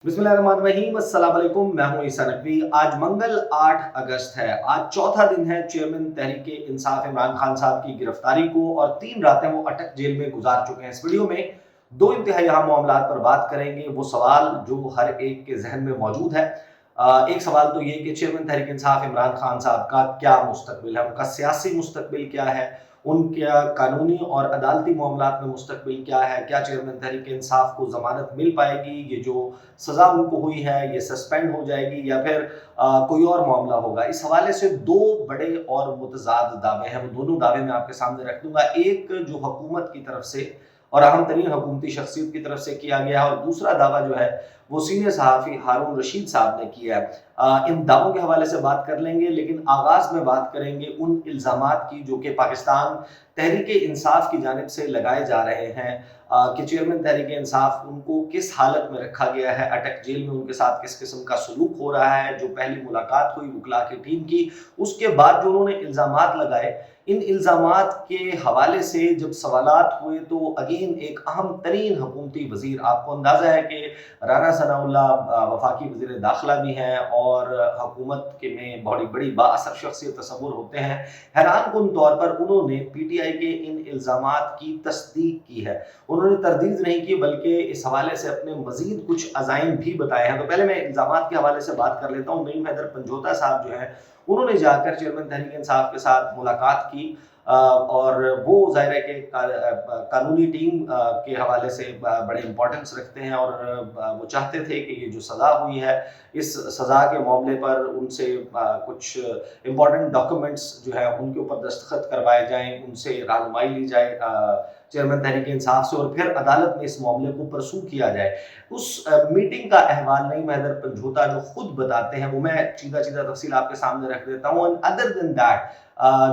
बिस्मिल्लाहिर्रहमानिर्रहीम, अस्सलाम वालेकुम। मैं हूं ईसा नकवी। आज मंगल 8 अगस्त है। आज चौथा दिन है चेयरमैन तहरीक इंसाफ इमरान खान साहब की गिरफ्तारी को, और 3 रातें वो अटक जेल में गुजार चुके हैं। इस वीडियो में दो इंतहाई अहम मामलात पर बात करेंगे। वो सवाल जो हर एक के जहन में मौजूद है। एक सवाल तो ये कि चेयरमैन तहरीक इंसाफ इमरान खान साहब का क्या मुस्तकबिल है, उनका सियासी मुस्तकबिल क्या है, उनका कानूनी और अदालती मामलात में मुस्तकबिल क्या है, क्या चेयरमैन तहरीक इंसाफ को जमानत मिल पाएगी, ये जो सज़ा उनको हुई है ये सस्पेंड हो जाएगी, या फिर कोई और मामला होगा। इस हवाले से दो बड़े और मुतजाद दावे हैं, वो दोनों दावे मैं आपके सामने रख दूंगा। एक जो हुकूमत की तरफ से और अहम तरीन हुकूमती शख्सियत की तरफ से किया गया है, और दूसरा दावा जो है वो सीनियर सहाफ़ी हारून रशीद साहब ने किया है। इन दावों के हवाले से बात कर लेंगे, लेकिन आगाज़ में बात करेंगे उन इल्ज़ामात की जो कि पाकिस्तान तहरीक इंसाफ की जानिब से लगाए जा रहे हैं कि चेयरमैन तहरीक इंसाफ उनको किस हालत में रखा गया है, अटक जेल में उनके साथ किस किस्म का सलूक हो रहा है। जो पहली मुलाकात हुई वकला की टीम की, उसके बाद जो उन्होंने इल्ज़ामात लगाए, इन इल्ज़ामात के हवाले से जब सवालात हुए तो अगेन एक अहम तरीन हुकूमती वज़ीर, आपको अंदाज़ा है कि राना सनाउल्लाह वफाकी वज़ीर दाखिला भी हैं और हुकूमत के में बड़ी बड़ी बाअसर शख्सियत तस्वुर होते हैं। हैरान कुन तौर पर उन्होंने पीटीआई के इन इल्ज़ामात की तस्दीक की है। उन्होंने तरदीद नहीं की, बल्कि इस हवाले से अपने मज़ीद कुछ अज़ाइम भी बताए हैं। तो पहले मैं इल्ज़ामात के हवाले से बात कर लेता हूँ। नईम हैदर पंजोता साहब जो हैं, उन्होंने जाकर चेयरमैन तहरीक इंसाफ के साथ मुलाकात की, और वो ज़ाहिर है कि कानूनी टीम के हवाले से बड़े इंपॉर्टेंस रखते हैं, और वो चाहते थे कि ये जो सज़ा हुई है, इस सज़ा के मामले पर उनसे कुछ इंपॉर्टेंट डॉक्यूमेंट्स जो है उनके ऊपर दस्तखत करवाए जाएं, उनसे रहनुमाई ली जाए चेयरमैन तहरीक इंसाफ से, और फिर अदालत में इस मामले को परसू किया जाए। उस मीटिंग का अहवाल नईम हैदर पंजोता जो खुद बताते हैं, वो मैं सीधा सीधा तफसील आपके सामने रख देता हूँ। अदर देन दैट,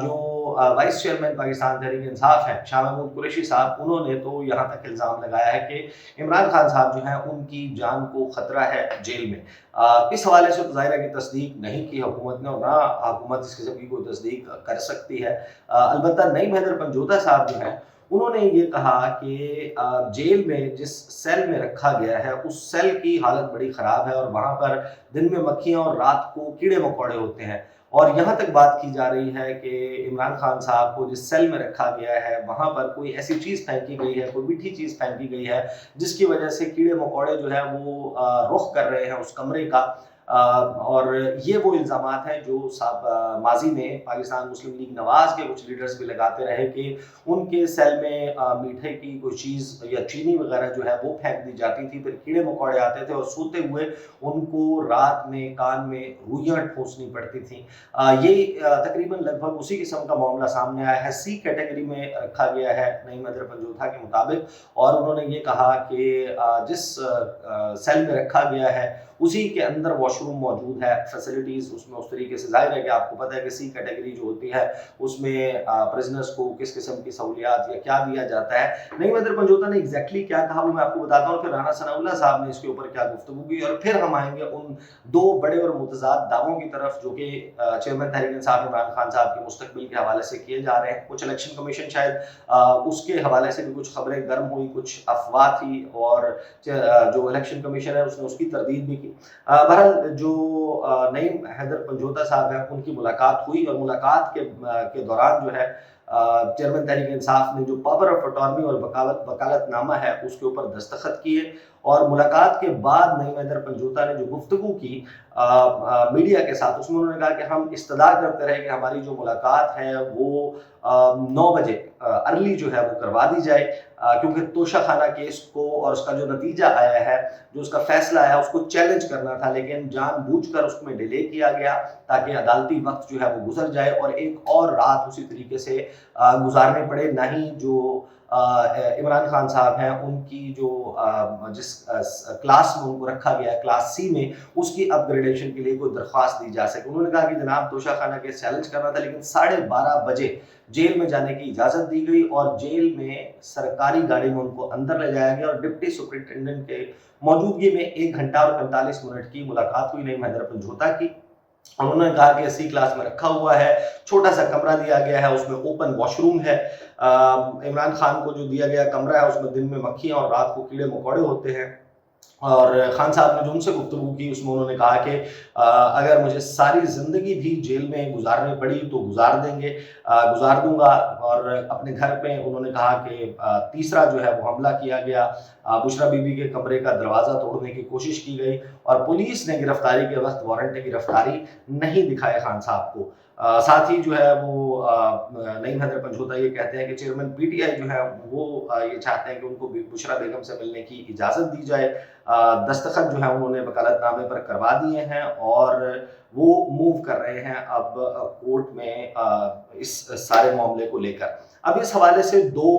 जो वाइस चेयरमैन पाकिस्तान तहरीक इंसाफ है शाह महमूद कुरैशी साहब, उन्होंने तो यहाँ तक इल्ज़ाम लगाया है कि इमरान खान साहब जो हैं उनकी जान को खतरा है जेल में। इस हवाले से तो ज़ाहिर है कि तस्दीक नहीं की हुकूमत ने, और ना हुकूमत इस किस्म की कोई तस्दीक कर सकती है। अलबत्ता नईम हैदर पंजोता साहब जो हैं, उन्होंने ये कहा कि जेल में जिस सेल में रखा गया है उस सेल की हालत बड़ी ख़राब है, और वहाँ पर दिन में मक्खियाँ और रात को कीड़े मकोड़े होते हैं। और यहाँ तक बात की जा रही है कि इमरान खान साहब को जिस सेल में रखा गया है वहाँ पर कोई ऐसी चीज़ फेंकी गई है, कोई मीठी चीज़ फेंकी गई है, जिसकी वजह से कीड़े मकोड़े जो है वो रुख कर रहे हैं उस कमरे का। और ये वो इल्ज़ामात हैं जो माजी में पाकिस्तान मुस्लिम लीग नवाज़ के कुछ लीडर्स भी लगाते रहे कि उनके सेल में मीठे की कोई चीज़ या चीनी वगैरह जो है वो फेंक दी जाती थी, फिर कीड़े मकोड़े आते थे और सोते हुए उनको रात में कान में रुइयाँ ठूंसनी पड़ती थी। ये तकरीबन लगभग उसी किस्म का मामला सामने आया है। सी कैटेगरी में रखा गया है नईम हैदर पंजोता के मुताबिक, और उन्होंने ये कहा कि जिस सेल में रखा गया है उसी के अंदर वॉशरूम मौजूद है, फैसिलिटीज़ उसमें उस तरीके से। ज़ाहिर है कि आपको पता है कि सी कैटेगरी जो होती है उसमें प्रिजनर्स को किस किस्म की सहूलियात या क्या दिया जाता है। नईम हैदर पंजोता ने एग्जैक्टली क्या कहा वो मैं आपको बताता हूँ, फिर राना सनाउल्लाह साहब ने इसके ऊपर क्या गुफ्तगू की, और फिर हम आएंगे उन दो बड़े और मुतज़ाद दावों की तरफ जो कि चेयरमैन तहरीक इंसाफ इमरान खान साहब के मुस्तकबिल के हवाले से किए जा रहे हैं। कुछ इलेक्शन कमीशन शायद उसके हवाले से भी कुछ खबरें गर्म हुई, कुछ अफवाह थी, और जो इलेक्शन कमीशन है उसने उसकी तरदीद भी की। बहरहाल जो नईम हैदर पंजोता साहब हैं उनकी मुलाकात हुई, और मुलाकात के दौरान जो है चेयरमैन तहरीक इंसाफ ने जो पावर ऑफ अटॉर्नी और वकालतनामा है उसके ऊपर दस्तखत किए, और मुलाकात के बाद नईम हैदर पंजोता ने जो गुफ्तगू की मीडिया के साथ, उसमें उन्होंने कहा कि हम इस्तदा करते रहे कि हमारी जो मुलाकात है वो 9 बजे अर्ली जो है वो करवा दी जाए, क्योंकि तोशाखाना केस को और उसका जो नतीजा आया है, जो उसका फैसला आया, उसको चैलेंज करना था, लेकिन जानबूझकर उसमें डिले किया गया ताकि अदालती वक्त जो है वो गुजर जाए और एक और रात उसी तरीके से गुजारनी पड़े। ना ही जो इमरान खान साहब हैं उनकी जो जिस क्लास में उनको रखा गया है, क्लास सी में, उसकी अपग्रेडेशन के लिए कोई दरख्वास्त दी जा सके। उन्होंने कहा कि जनाब तोशाखाना केस चैलेंज करना था, लेकिन 12:30 बजे जेल में जाने की इजाज़त दी गई, और जेल में सरकारी गाड़ी में उनको अंदर ले जाया गया, और डिप्टी सुपरिटेंडेंट के मौजूदगी में 1 घंटा और 45 मिनट की मुलाकात हुई नईम हैदर पंजोता की। उन्होंने कहा कि सी क्लास में रखा हुआ है, छोटा सा कमरा दिया गया है, उसमें ओपन वॉशरूम है। इमरान खान को जो दिया गया कमरा है उसमें दिन में मक्खियां और रात को कीड़े मकोड़े होते हैं, और खान साहब ने जो उनसे गुफ्तगू की उसमें उन्होंने कहा कि अगर मुझे सारी ज़िंदगी भी जेल में गुजारनी पड़ी तो गुजार दूंगा। और अपने घर पे उन्होंने कहा कि तीसरा जो है वो हमला किया गया, बुशरा बीबी के कमरे का दरवाज़ा तोड़ने की कोशिश की गई और पुलिस ने गिरफ्तारी के वक्त वारंट गिरफ्तारी नहीं दिखाए खान साहब को। साथ ही जो है वो नईम हैदर पंजोता ये कहते हैं कि चेयरमैन पीटीआई जो है वो ये चाहते हैं कि उनको बुशरा बेगम से मिलने की इजाज़त दी जाए। दस्तखत जो है उन्होंने वकालतनामे पर करवा दिए हैं और वो मूव कर रहे हैं अब कोर्ट में इस सारे मामले को लेकर। अब इस हवाले से दो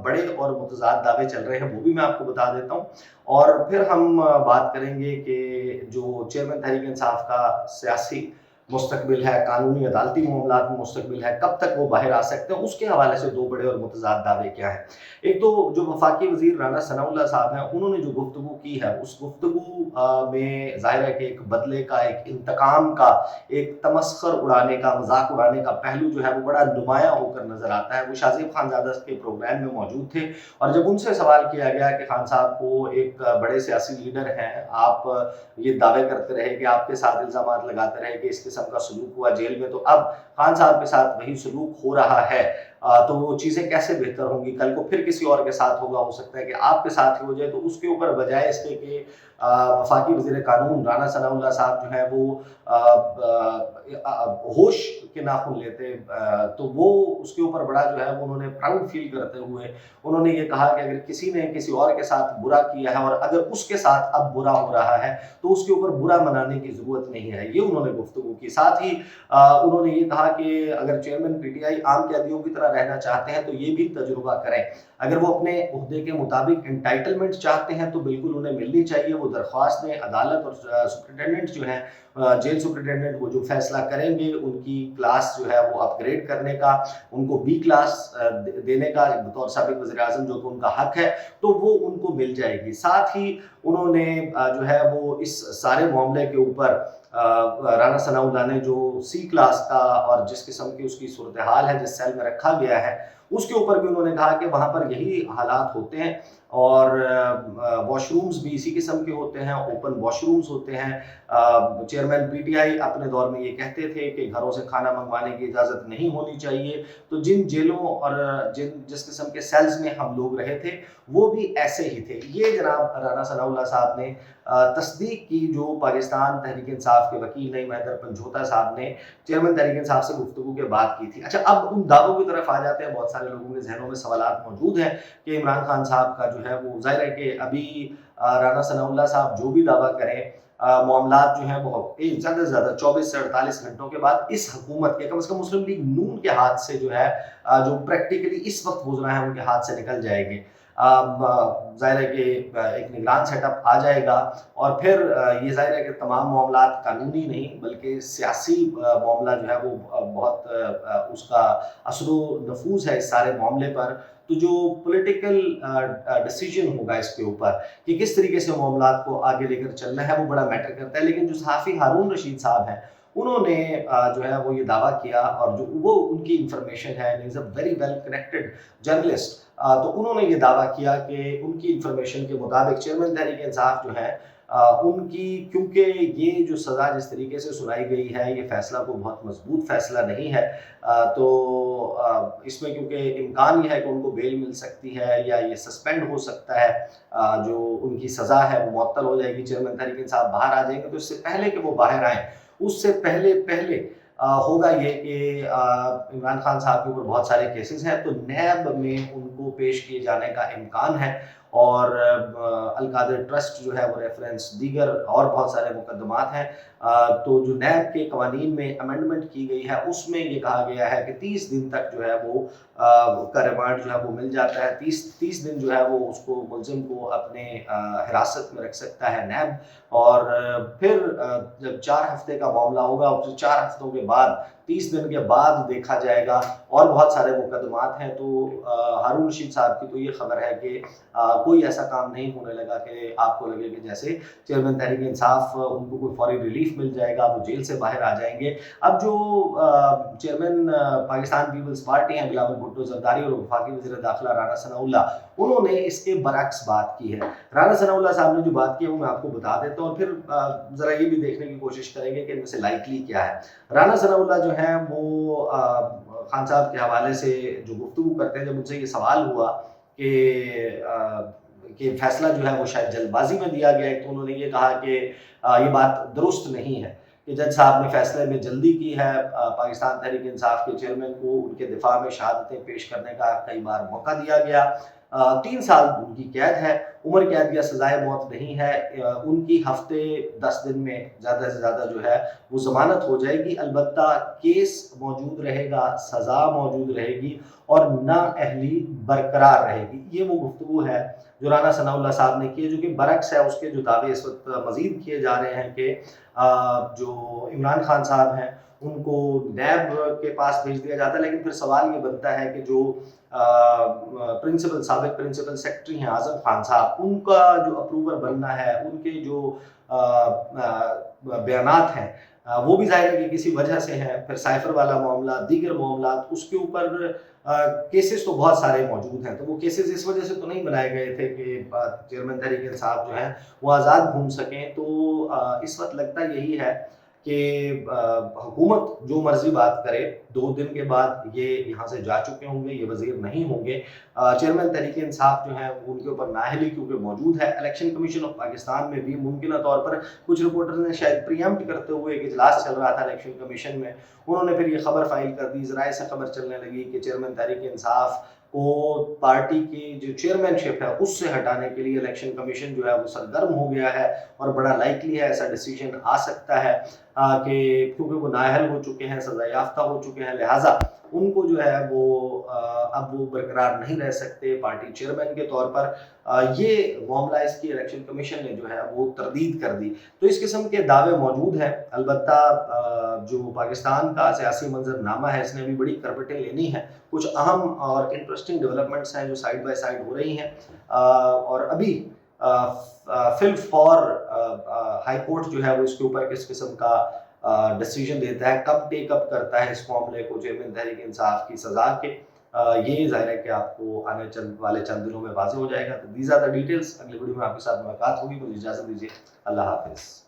बड़े और मुतज़ाद दावे चल रहे हैं, वो भी मैं आपको बता देता हूँ और फिर हम बात करेंगे कि जो चेयरमैन तहरीक इंसाफ का सियासी मुस्तकबिल है, कानूनी अदालती मामलात में मुस्तकबिल है, कब तक वो बाहर आ सकते हैं, उसके हवाले से दो बड़े और मुतज़ाद दावे क्या हैं। एक तो जो वफाकी वज़ीर राना सनाउल्लाह साहब हैं, उन्होंने जो गुफ्तगू की है, उस गुफ्तगू में ज़ाहिर है कि एक बदले का, एक इंतकाम का, एक तमस्खर उड़ाने का, मज़ाक उड़ाने का पहलू जो है वो बड़ा नुमायाँ होकर नज़र आता है। वो शाज़िब खानज़ादा के प्रोग्राम में मौजूद थे और जब उनसे सवाल किया गया कि खान साहब को एक बड़े सियासी लीडर हैं, आप ये दावे करते रहे कि आपके साथ इल्ज़ामात लगाते रहे कि इस किस्म का सलूक हुआ जेल में, तो अब खान साहब के साथ वही सलूक हो रहा है, तो वो चीज़ें कैसे बेहतर होंगी, कल को फिर किसी और के साथ होगा, हो सकता है कि आपके साथ ही हो जाए। तो उसके ऊपर बजाय इसके कि वफाकी वज़ीर कानून राना सनाउल्लाह साहब जो है वो होश के नाखून लेते, तो वो उसके ऊपर बड़ा जो है वो उन्होंने प्राउड फील करते हुए उन्होंने ये कहा कि अगर किसी ने किसी और के साथ बुरा किया है और अगर उसके साथ अब बुरा हो रहा है तो उसके ऊपर बुरा मनाने की ज़रूरत नहीं है, ये उन्होंने गुफ्तगू की। साथ ही उन्होंने ये कहा कि अगर चेयरमैन पीटीआई आम कैदियों की तरह रहना चाहते हैं तो ये भी तजुर्बा करें। अगर वो अपने ओहदे के मुताबिक एंटाइटलमेंट चाहते हैं तो बिल्कुल उन्हें मिलनी चाहिए, वो दरख्वास्त दें। अदालत और सुप्रिटेंडेंट जो है, जेल सुप्रिटेंडेंट, वो जो फैसला करेंगे उनकी क्लास जो है वो अपग्रेड करने का, उनको बी क्लास देने का बतौर साबिक वज़ीर-ए-आज़म जो कि उनका हक है, तो वो उनको मिल जाएगी। साथ ही उन्होंने जो है वो इस सारे मामले के ऊपर राना सनाउल्लाह ने जो सी क्लास का और जिस किस्म की उसकी सूरत हाल है, जिस सेल में रखा गया है, उसके ऊपर भी उन्होंने कहा कि वहाँ पर यही हालात होते हैं और वॉशरूम्स भी इसी किस्म के होते हैं, ओपन वॉशरूम्स होते हैं। चेयरमैन पीटीआई अपने दौर में ये कहते थे कि घरों से खाना मंगवाने की इजाज़त नहीं होनी चाहिए। तो जिन जेलों और जिस किस्म के सेल्स में हम लोग रहे थे वो भी ऐसे ही थे। ये जनाब राना सनाउल्लाह साहब ने तस्दीक की जो पाकिस्तान तहरीक इंसाफ के वकील नईम हैदर पंजोता साहब ने चेयरमैन तहरीक इंसाफ से गुफ्तगू के बाद की थी। अच्छा, अब उन दावों की तरफ आ जाते हैं। बहुत सारे लोगों के जहनों में सवालात मौजूद हैं कि इमरान खान साहब का जो है वो ज़ाहिर है कि अभी राना सनाउल्लाह साहब जो भी दावा करें, मामलात जो हैं वो ज़्यादा से ज़्यादा 24 से 48 घंटों के बाद इस हुकूमत के, कम से कम मुस्लिम लीग नून के हाथ से जो है जो प्रैक्टिकली इस वक्त गुजरा है उनके हाथ से निकल जाएंगे। ज़ाहिर है कि एक निगरान सेटअप आ जाएगा और फिर ये ज़ाहिर है कि तमाम मामलात कानूनी नहीं बल्कि सियासी मामला जो है वो बहुत उसका असर नफूज है इस सारे मामले पर। तो जो पॉलिटिकल डिसीजन होगा इसके ऊपर कि किस तरीके से मामलात को आगे लेकर चलना है वो बड़ा मैटर करता है। लेकिन जो सहाफ़ी हारून रशीद साहब हैं उन्होंने जो है वो ये दावा किया और जो वो उनकी इंफॉर्मेशन है, is a very well connected journalist, तो उन्होंने ये दावा किया कि उनकी इंफॉर्मेशन के मुताबिक चेयरमैन तहरीक इंसाफ जो है उनकी, क्योंकि ये जो सज़ा जिस तरीके से सुनाई गई है ये फ़ैसला को बहुत मजबूत फ़ैसला नहीं है, तो इसमें क्योंकि इम्कान ये है कि उनको बेल मिल सकती है या ये सस्पेंड हो सकता है, जो उनकी सज़ा है वो मुअत्तल हो जाएगी, चेयरमैन तहरीक इंसाफ बाहर आ जाएंगे। तो इससे पहले कि वो बाहर आएँ उससे पहले पहले होगा ये कि इमरान खान साहब के ऊपर बहुत सारे केसेस हैं तो नैब में उनको पेश किए जाने का इम्कान है और अल-कादिर ट्रस्ट जो है वो रेफरेंस दीगर और बहुत सारे मुकदमात हैं। तो जो नैब के कवानीन में अमेंडमेंट की गई है उसमें ये कहा गया है कि 30 दिन तक जो है वो का रिमांड जो है वो मिल जाता है। 30 दिन जो है वो उसको मुलजिम को अपने हिरासत में रख सकता है नैब और फिर जब 4 हफ्ते का मामला होगा और 4 हफ्तों के बाद 30 दिन के बाद देखा जाएगा और बहुत सारे मुकदमात हैं। तो हारून रशीद साहब की तो ये खबर है कि कोई ऐसा काम नहीं होने लगा कि आपको लगे कि जैसे चेयरमैन तहरीक इंसाफ उनको कोई फौरी रिलीफ मिल जाएगा, वो जेल से बाहर आ जाएंगे। अब जो चेयरमैन पाकिस्तान पीपल्स पार्टी हैं बिलावल भुट्टो जरदारी और वफाकी वज़ीर दाखिला राना सनाउल्लाह, उन्होंने इसके बरक्स बात की है। राना सनाउल्लाह साहब ने जो बात की है वो मैं आपको बता देता हूँ और फिर ज़रा ये भी देखने की कोशिश करेंगे कि इनमें से लाइकली क्या है। राना सनाउल्लाह जो हैं वो खान साहब के हवाले से जो गुफ्तगू करते हैं, जब उनसे ये सवाल हुआ कि फैसला जो है वो शायद जल्दबाजी में दिया गया है, तो उन्होंने ये कहा कि ये बात दुरुस्त नहीं है कि जज साहब ने फैसले में जल्दी की है। पाकिस्तान तहरीक इंसाफ के चेयरमैन को उनके दिफा में शहादतें पेश करने का कई बार मौका दिया गया। 3 साल उनकी कैद है, उम्र कैद या सजाए मौत नहीं है। उनकी हफ्ते 10 दिन में ज़्यादा से ज़्यादा जो है वो ज़मानत हो जाएगी। अलबत्ता केस मौजूद रहेगा, सज़ा मौजूद रहेगी और नाअहली बरकरार रहेगी। ये वो गुफ्तगू है जो राना सनाउल्लाह साहब ने की है, जो कि बरक्स है उसके जो दावे इस वक्त मज़ीद किए जा रहे हैं कि जो इमरान खान साहब हैं उनको नैब के पास भेज दिया जाता है। लेकिन फिर सवाल ये बनता है कि जो साबिक प्रिंसिपल सेक्रेटरी हैं आज़म खान साहब, उनका जो अप्रूवर बनना है, उनके जो बयानात हैं वो भी ज़ाहिर है कि किसी वजह से हैं। फिर साइफर वाला मामला, दीगर मामला, उसके ऊपर केसेस तो बहुत सारे मौजूद हैं। तो वो केसेस इस वजह से तो नहीं बनाए गए थे कि चेयरमैन तहरीक इंसाफ जो हैं वो आज़ाद घूम सकें। तो इस वक्त लगता यही है कि हुकूमत जो मर्जी बात करे, 2 दिन के बाद ये यहाँ से जा चुके होंगे, ये वज़ीर नहीं होंगे। चेयरमैन तहरीक इंसाफ जो है उनके ऊपर नाअहली क्योंकि मौजूद है। इलेक्शन कमीशन ऑफ पाकिस्तान में भी मुमकिन तौर पर कुछ रिपोर्टर्स ने शायद प्रीएम्प्ट करते हुए एक इजलास चल रहा था इलेक्शन कमीशन में, उन्होंने फिर ये खबर फाइल कर दी, ज़राए से खबर चलने लगी कि चेयरमैन तहरीक इंसाफ को पार्टी की जो चेयरमैनशिप है उससे हटाने के लिए इलेक्शन कमीशन जो है वो सरगर्म हो गया है और बड़ा लाइकली है ऐसा डिसीजन आ सकता है कि क्योंकि वो नाअहल हो चुके हैं, सजा याफ्ता हो चुके हैं, लिहाजा उनको जो है वो अब वो बरकरार नहीं रह सकते पार्टी चेयरमैन के तौर पर। ये मामला इसकी इलेक्शन कमीशन ने जो है वो तरदीद कर दी। तो इस किस्म के दावे मौजूद हैं। अलबत्ता जो पाकिस्तान का सियासी मंजरनामा है इसने अभी बड़ी करवटें लेनी है। कुछ अहम और इंटरेस्टिंग डेवलपमेंट्स हैं जो साइड बाय साइड हो रही हैं और अभी फिल फॉर हाई कोर्ट जो है वो इसके ऊपर किस किस्म का डिसीजन देता है, कब टेक अप करता है इस मामले को चेयरमैन तहरीक इंसाफ की सजा के, ये ज़ाहिर है कि आपको आने वाले चंद दिनों में वाज़ेह हो जाएगा। तो दीज़ आर द डिटेल्स। अगली वीडियो में आपके साथ मुलाकात होगी। मुझे इजाज़त दीजिए। अल्लाह हाफ़िज़।